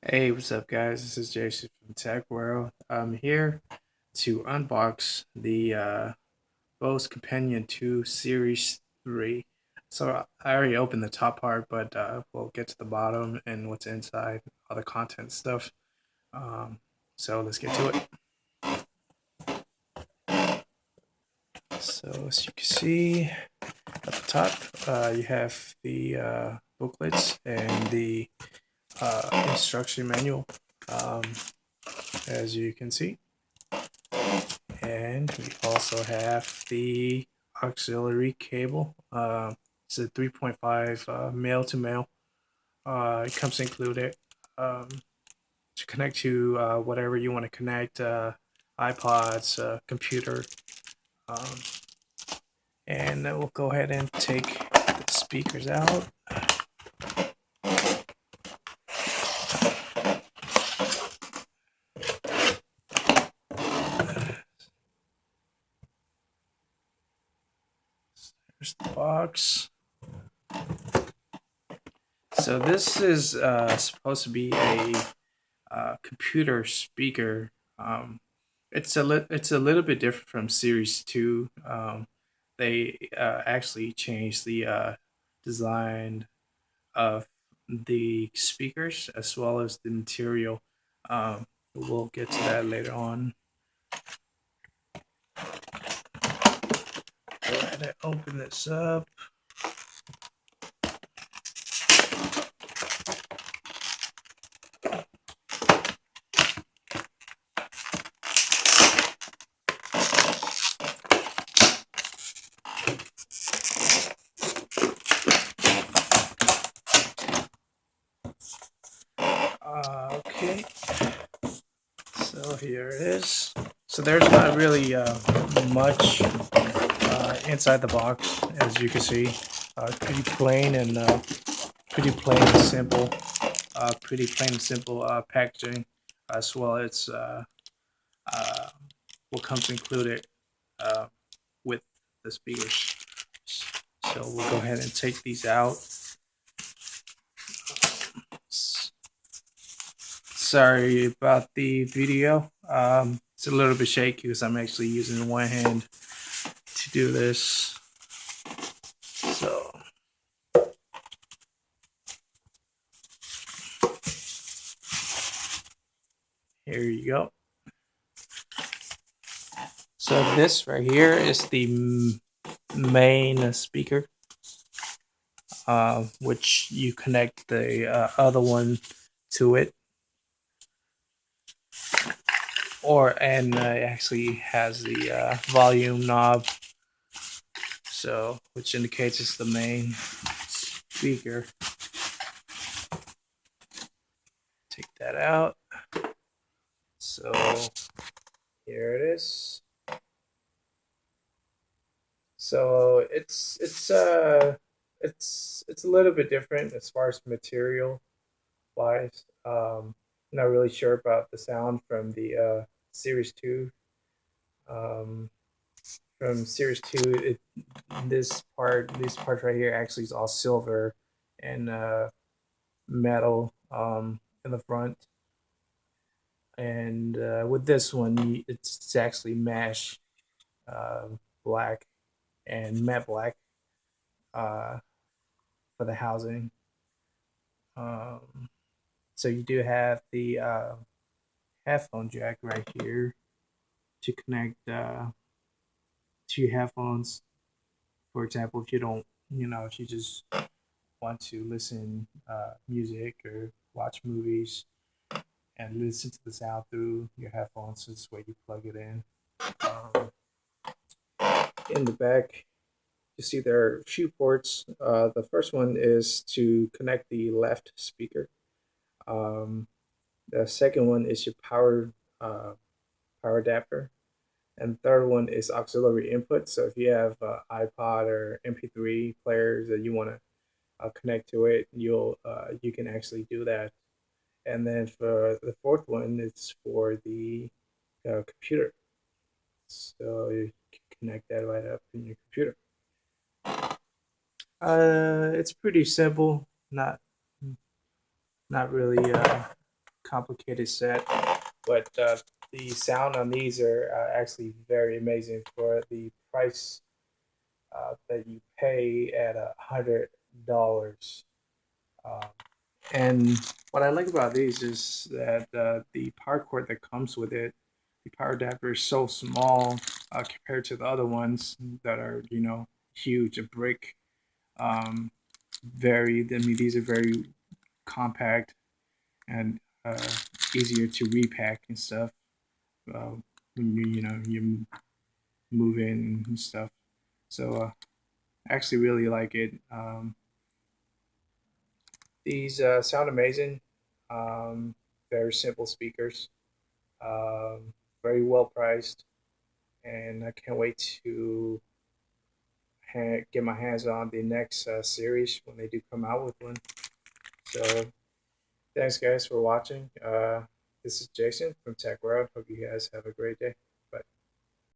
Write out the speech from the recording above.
Hey, what's up, guys? This is Jason from Tech World. I'm here to unbox the Bose Companion 2 Series 3. So I already opened the top part, but we'll get to the bottom and what's inside, all the content stuff. Um, so let's get to it. So as you can see at the top, you have the booklets and the instruction manual, um, as you can see. And we also have the auxiliary cable. It's a 3.5 male to male. It comes included um, to connect to whatever you want to connect, iPods, computer. Um, and then we'll go ahead and take the speakers out. There's the box. So this is supposed to be a computer speaker. It's a little bit different from Series 2. They actually changed the design of the speakers as well as the material. We'll get to that later on. Go ahead and open this up. Okay, so here it is. So there's not really much inside the box, as you can see. Pretty plain and simple. Pretty plain and simple packaging, as well as uh, what comes included uh, with the speakers. So we'll go ahead and take these out. Sorry about the video. It's a little bit shaky because I'm actually using one hand to do this. So here you go. So this right here is the main speaker, which you connect the other one to it, and it actually has the volume knob, so which indicates it's the main speaker. Take that out. So here it is. So it's a little bit different as far as material wise. Not really sure about the sound from the Series 2. Um, from Series 2, this part right here actually is all silver and metal in the front. And with this one, it's actually mesh black and matte black uh, for the housing. Um, so you do have the headphone jack right here to connect to your headphones. For example, if you don't, if you just want to listen music or watch movies and listen to the sound through your headphones, this is where you plug it in. Um, in the back, you see there are a few ports. The first one is to connect the left speaker. Um, the second one is your power adapter, and the third one is auxiliary input. So if you have iPod or MP3 players that you want to connect to it, you can actually do that. And then for the fourth one, it's for the computer. So you can connect that right up in your computer. It's pretty simple. Not really complicated set, but the sound on these are actually very amazing for the price that you pay at $100. Um, and what I like about these is that the power cord that comes with it, the power adapter is so small compared to the other ones that are, huge, a brick. Um, I mean, these are very compact and easier to repack and stuff when you move in and stuff. So I actually really like it. These sound amazing. Very simple speakers. Um, Very well priced, and I can't wait to get my hands on the next series when they do come out with one. So thanks, guys, for watching. This is Jason from Tech World. Hope you guys have a great day.